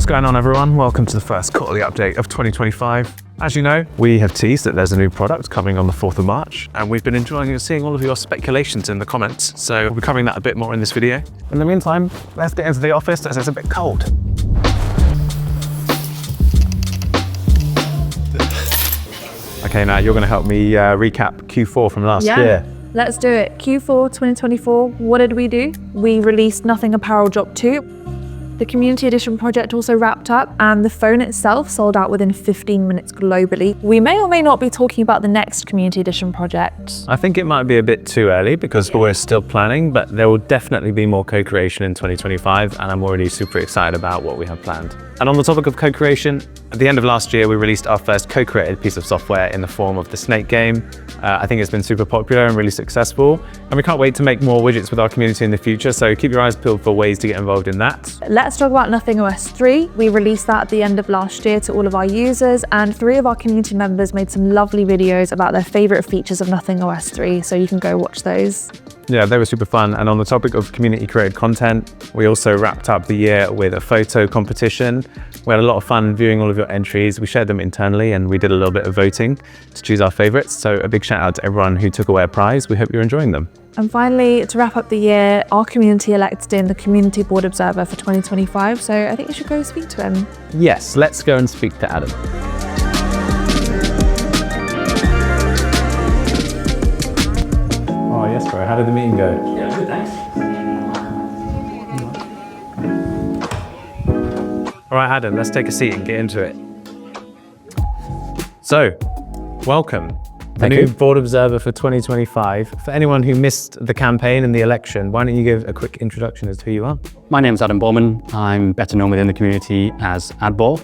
What's going on, everyone? Welcome to the first quarterly update of 2025. As you know, we have teased that there's a new product coming on the 4th of March, and we've been enjoying seeing all of your speculations in the comments, so we'll be covering that a bit more in this video. In the meantime, let's get into the office as it's a bit cold. Okay, now you're going to help me recap Q4 from last year. Let's do it. Q4 2024, what did we do? We released Nothing Apparel Drop 2. The Community Edition project also wrapped up, and the phone itself sold out within 15 minutes globally. We may or may not be talking about the next Community Edition project. I think it might be a bit too early because we're still planning, but there will definitely be more co-creation in 2025, and I'm already super excited about what we have planned. And on the topic of co-creation, at the end of last year, we released our first co-created piece of software in the form of the Snake game. I think it's been super popular and really successful, and we can't wait to make more widgets with our community in the future, so keep your eyes peeled for ways to get involved in that. Let's talk about Nothing OS 3. We released that at the end of last year to all of our users, and 3 of our community members made some lovely videos about their favorite features of Nothing OS 3, so you can go watch those. Yeah, they were super fun. And on the topic of community created content, we also wrapped up the year with a photo competition. We had a lot of fun viewing all of your entries. We shared them internally and we did a little bit of voting to choose our favorites. So a big shout out to everyone who took away a prize. We hope you're enjoying them. And finally, to wrap up the year, our community elected in the Community Board Observer for 2025. So I think we should go speak to him. Yes, let's go and speak to Adam. Oh yes, bro. How did the meeting go? Yeah, good, thanks. All right, Adam, let's take a seat and get into it. So, welcome. The new Board Observer for 2025. For anyone who missed the campaign and the election, why don't you give a quick introduction as to who you are? My name's Adam Bowman. I'm better known within the community as Adball.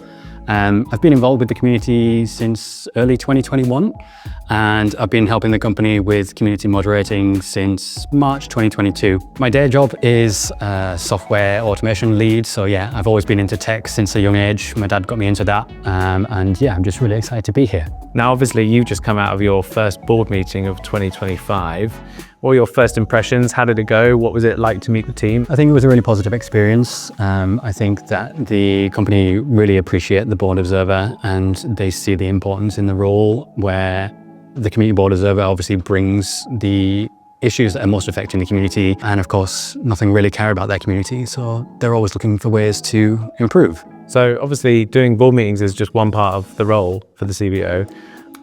I've been involved with the community since early 2021, and I've been helping the company with community moderating since March 2022. My day job is software automation lead, so yeah, I've always been into tech since a young age. My dad got me into that, and yeah, I'm just really excited to be here. Now, obviously, you've just come out of your first board meeting of 2025. What were your first impressions? How did it go? What was it like to meet the team? I think it was a really positive experience. I think that the company really appreciate the Board Observer and they see the importance in the role where the Community Board Observer obviously brings the issues that are most affecting the community, and of course, nothing really care about their community, so they're always looking for ways to improve. So obviously doing board meetings is just one part of the role for the CBO.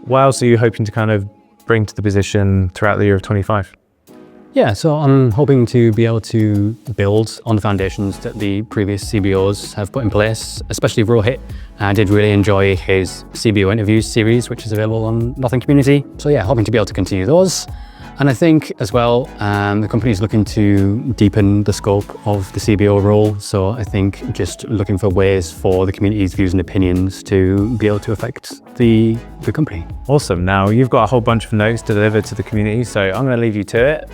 What else are you hoping to kind of bring to the position throughout the year of 25? Yeah, so I'm hoping to be able to build on the foundations that the previous CBOs have put in place, especially Rohit. I did really enjoy his CBO interviews series, which is available on Nothing Community. So yeah, hoping to be able to continue those. And I think as well, the company is looking to deepen the scope of the CBO role. So I think just looking for ways for the community's views and opinions to be able to affect the company. Awesome. Now you've got a whole bunch of notes to deliver to the community, so I'm going to leave you to it.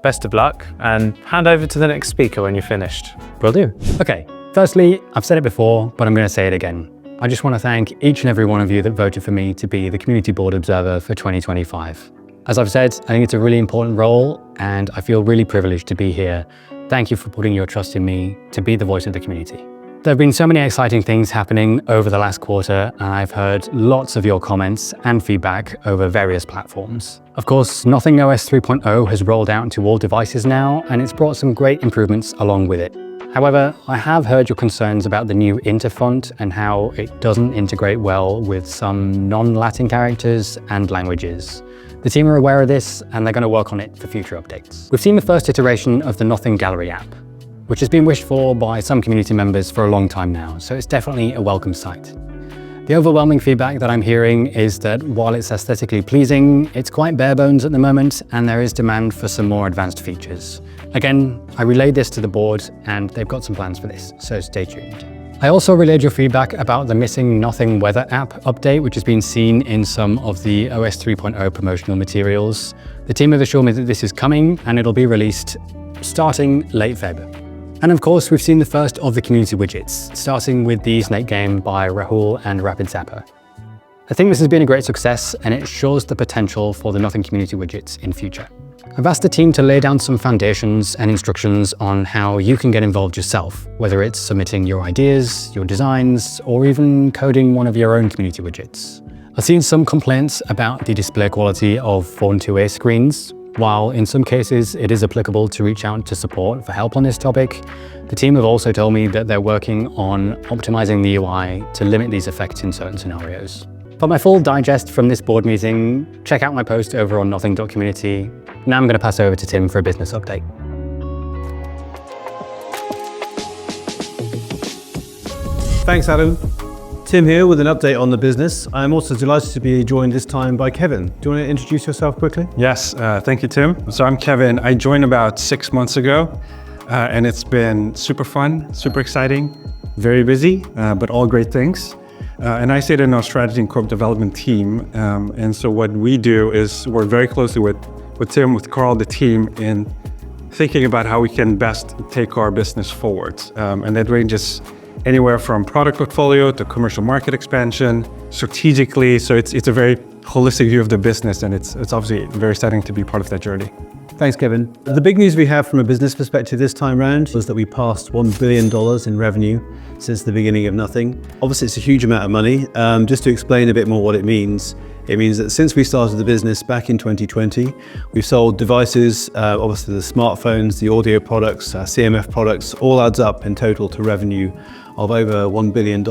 Best of luck and hand over to the next speaker when you're finished. Will do. Okay, firstly, I've said it before, but I'm going to say it again. I just want to thank each and every one of you that voted for me to be the Community Board Observer for 2025. As I've said, I think it's a really important role and I feel really privileged to be here. Thank you for putting your trust in me to be the voice of the community. There have been so many exciting things happening over the last quarter, and I've heard lots of your comments and feedback over various platforms. Of course, Nothing OS 3.0 has rolled out to all devices now, and it's brought some great improvements along with it. However, I have heard your concerns about the new interfont and how it doesn't integrate well with some non-Latin characters and languages. The team are aware of this and they're going to work on it for future updates. We've seen the first iteration of the Nothing Gallery app, which has been wished for by some community members for a long time now, so it's definitely a welcome sight. The overwhelming feedback that I'm hearing is that while it's aesthetically pleasing, it's quite bare bones at the moment and there is demand for some more advanced features. Again, I relayed this to the board and they've got some plans for this, so stay tuned. I also relayed your feedback about the missing Nothing Weather app update, which has been seen in some of the OS 3.0 promotional materials. The team have assured me that this is coming and it'll be released starting late Feb. And of course, we've seen the first of the community widgets, starting with the Snake game by Rahul and Rapid Zapper. I think this has been a great success and it shows the potential for the Nothing community widgets in future. I've asked the team to lay down some foundations and instructions on how you can get involved yourself, whether it's submitting your ideas, your designs, or even coding one of your own community widgets. I've seen some complaints about the display quality of Phone 2a screens. While in some cases it is applicable to reach out to support for help on this topic, the team have also told me that they're working on optimizing the UI to limit these effects in certain scenarios. For my full digest from this board meeting, check out my post over on nothing.community. Now I'm going to pass over to Tim for a business update. Thanks, Adam. Tim here with an update on the business. I'm also delighted to be joined this time by Kevin. Do you want to introduce yourself quickly? Yes, thank you, Tim. So I'm Kevin. I joined about 6 months ago, and it's been super fun, super exciting, very busy, but all great things. And I sit in our strategy and corporate development team. And so what we do is work very closely with Tim, with Carl, the team, in thinking about how we can best take our business forward. And that ranges anywhere from product portfolio to commercial market expansion, strategically. So it's a very holistic view of the business, and it's obviously very exciting to be part of that journey. Thanks, Kevin. The big news we have from a business perspective this time round was that we passed $1 billion in revenue since the beginning of Nothing. Obviously, it's a huge amount of money. Just to explain a bit more what it means that since we started the business back in 2020, we've sold devices, obviously the smartphones, the audio products, CMF products, all adds up in total to revenue of over $1 billion.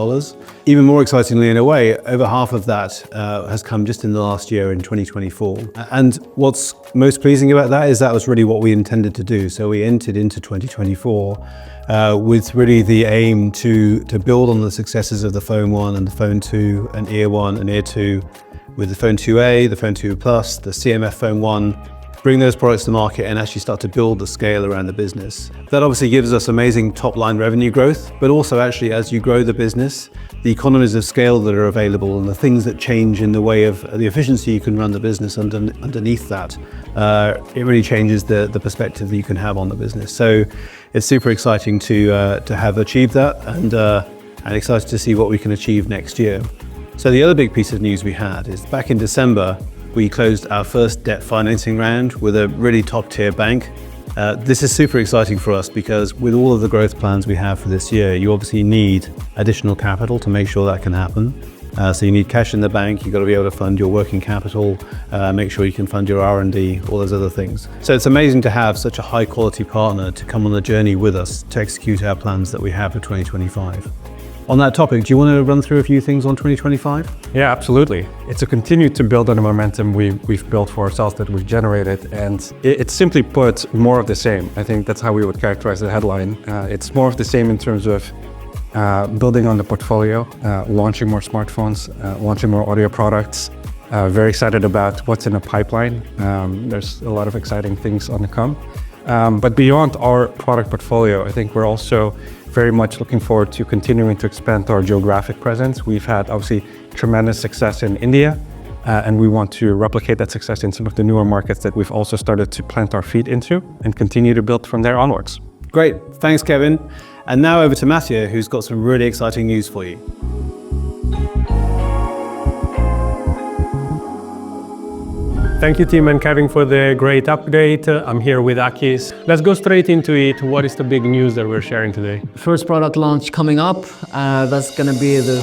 Even more excitingly, in a way, over half of that has come just in the last year in 2024. And what's most pleasing about that is that was really what we intended to do. So we entered into 2024 with really the aim to build on the successes of the Phone 1 and the Phone 2 and Ear 1 and Ear 2 with the Phone 2a, the Phone 2 Plus, the CMF Phone 1, bring those products to market and actually start to build the scale around the business. That obviously gives us amazing top line revenue growth, but also actually as you grow the business, the economies of scale that are available and the things that change in the way of the efficiency you can run the business underneath that, it really changes the perspective that you can have on the business. So it's super exciting to have achieved that and excited to see what we can achieve next year. So the other big piece of news we had is back in December, we closed our first debt financing round with a really top tier bank. This is super exciting for us because with all of the growth plans we have for this year, you obviously need additional capital to make sure that can happen. So you need cash in the bank, you've got to be able to fund your working capital, make sure you can fund your R&D, all those other things. So it's amazing to have such a high quality partner to come on the journey with us to execute our plans that we have for 2025. On that topic, do you want to run through a few things on 2025? Yeah, absolutely. It's to continue to build on the momentum we've built for ourselves, that we've generated, and it's simply put more of the same. I think that's how we would characterize the headline. It's more of the same in terms of building on the portfolio, launching more smartphones, launching more audio products. Very excited about what's in the pipeline. There's a lot of exciting things on the come. But beyond our product portfolio, I think we're also very much looking forward to continuing to expand our geographic presence. We've had obviously tremendous success in India, and we want to replicate that success in some of the newer markets that we've also started to plant our feet into and continue to build from there onwards. Great, thanks Kevin. And now over to Mattia, who's got some really exciting news for you. Thank you, Tim and Kevin, for the great update. I'm here with Akis. Let's go straight into it. What is the big news that we're sharing today? First product launch coming up. That's gonna be the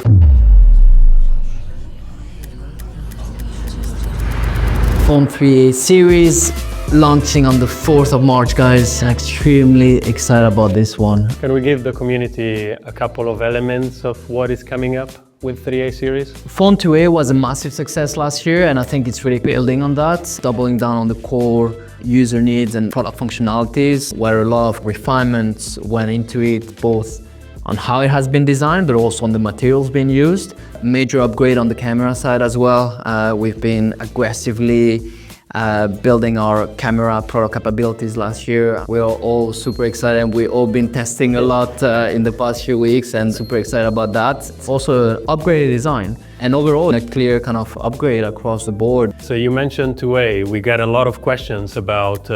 Phone 3a series, launching on the 4th of March, guys. I'm extremely excited about this one. Can we give the community a couple of elements of what is coming up with 3a series? Phone 2a was a massive success last year, and I think it's really building on that, doubling down on the core user needs and product functionalities, where a lot of refinements went into it, both on how it has been designed, but also on the materials being used. Major upgrade on the camera side as well. We've been aggressively building our camera product capabilities last year. We are all super excited, and we've all been testing a lot in the past few weeks, and super excited about that. Also an upgraded design, and overall a clear kind of upgrade across the board. So you mentioned 2a. We got a lot of questions about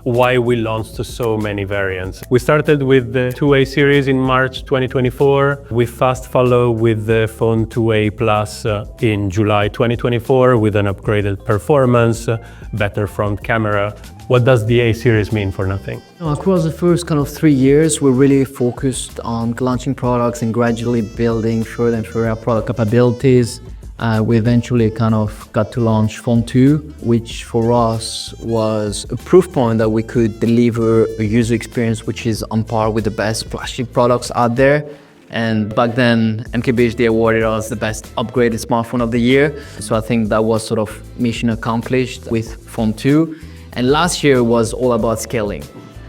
why we launched so many variants. We started with the 2a series in March 2024. We fast follow with the Phone 2a Plus in July 2024 with an upgraded performance, better front camera, what does the A series mean for Nothing? Across the first kind of 3 years, we're really focused on launching products and gradually building further and further our product capabilities. We eventually kind of got to launch Phone 2, which for us was a proof point that we could deliver a user experience which is on par with the best flagship products out there. And back then, MKBHD awarded us the best upgraded smartphone of the year. So I think that was sort of mission accomplished with Phone 2. And last year was all about scaling.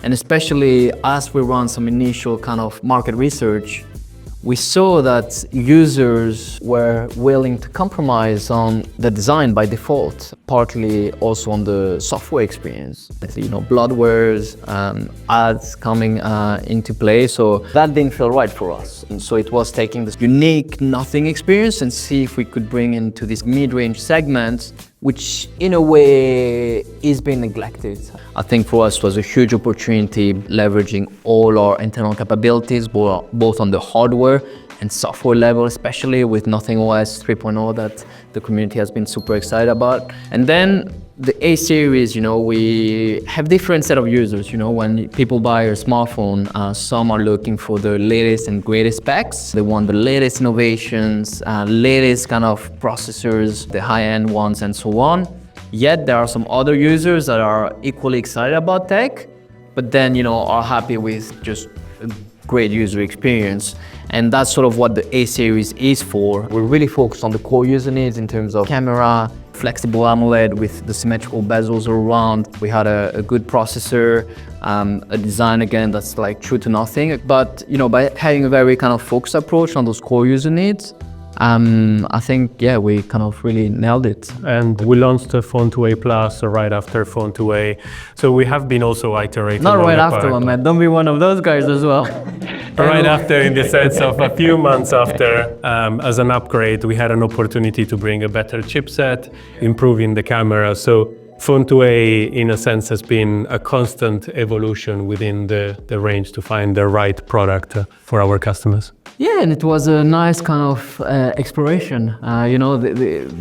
And especially as we run some initial kind of market research, we saw that users were willing to compromise on the design by default, partly also on the software experience. Bloatwares, ads coming into play. So that didn't feel right for us. And so it was taking this unique Nothing experience and see if we could bring into this mid-range segment, which in a way is being neglected. I think for us it was a huge opportunity leveraging all our internal capabilities, both on the hardware and software level, especially with Nothing OS 3.0 that the community has been super excited about. And then the A series, we have different set of users. When people buy a smartphone, some are looking for the latest and greatest specs. They want the latest innovations, latest kind of processors, the high-end ones and so on. Yet there are some other users that are equally excited about tech, but then, are happy with just a great user experience. And that's sort of what the A series is for. We're really focused on the core user needs in terms of camera, flexible AMOLED with the symmetrical bezels around. We had a good processor, a design again that's like true to Nothing. But by having a very kind of focused approach on those core user needs, I think, we kind of really nailed it. And we launched the Phone 2a Plus right after Phone 2a. So we have been also iterating. Not right after, man. Don't be one of those guys as well. Right after, in the sense of a few months after, as an upgrade, we had an opportunity to bring a better chipset, improving the camera. So Phone 2a, in a sense, has been a constant evolution within the range to find the right product for our customers. Yeah, and it was a nice kind of exploration.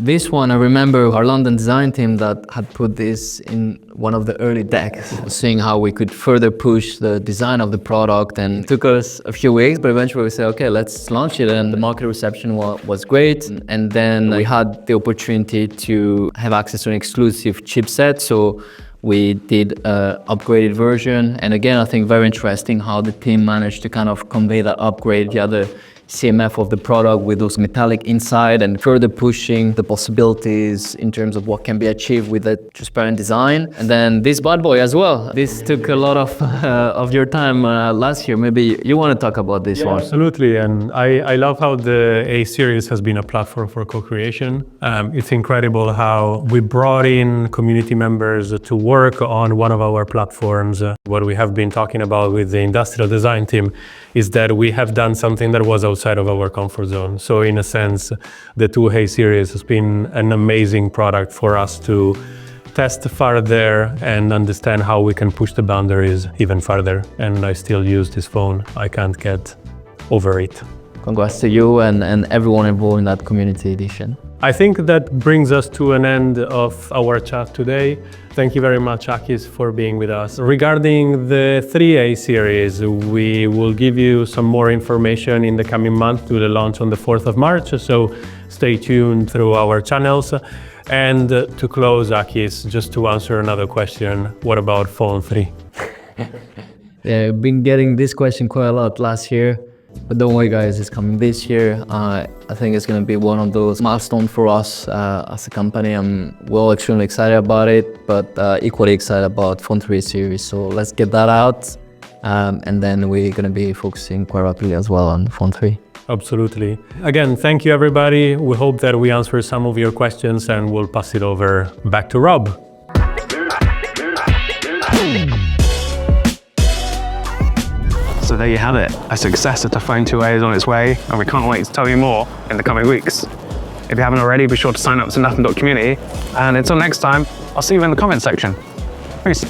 This one, I remember our London design team that had put this in one of the early decks, seeing how we could further push the design of the product. And it took us a few weeks, but eventually we said, okay, let's launch it. And the market reception was great. And then we had the opportunity to have access to an exclusive chipset. So we did an upgraded version. And again, I think very interesting how the team managed to kind of convey that upgrade via the CMF of the product with those metallic inside and further pushing the possibilities in terms of what can be achieved with a transparent design. And then this bad boy as well. This took a lot of your time last year. Maybe you want to talk about this one. Absolutely, and I love how the A series has been a platform for co-creation. It's incredible how we brought in community members to work on one of our platforms. What we have been talking about with the industrial design team is that we have done something that was outside of our comfort zone. So in a sense, the 2A series has been an amazing product for us to test further and understand how we can push the boundaries even further. And I still use this phone. I can't get over it. Congrats to you and everyone involved in that community edition. I think that brings us to an end of our chat today. Thank you very much, Akis, for being with us. Regarding the 3A series, we will give you some more information in the coming month to the launch on the 4th of March, so stay tuned through our channels. And to close, Akis, just to answer another question, what about Phone 3? Yeah, I've been getting this question quite a lot last year. But don't worry guys, it's coming this year. I think it's going to be one of those milestones for us as a company. We're all extremely excited about it, but equally excited about Phone 3 series. So let's get that out. And then we're going to be focusing quite rapidly as well on Phone 3. Absolutely. Again, thank you everybody. We hope that we answer some of your questions and we'll pass it over back to Rob. So there you have it. A successor to Phone 2a is on its way, and we can't wait to tell you more in the coming weeks. If you haven't already, be sure to sign up to Nothing.community. And until next time, I'll see you in the comment section. Peace.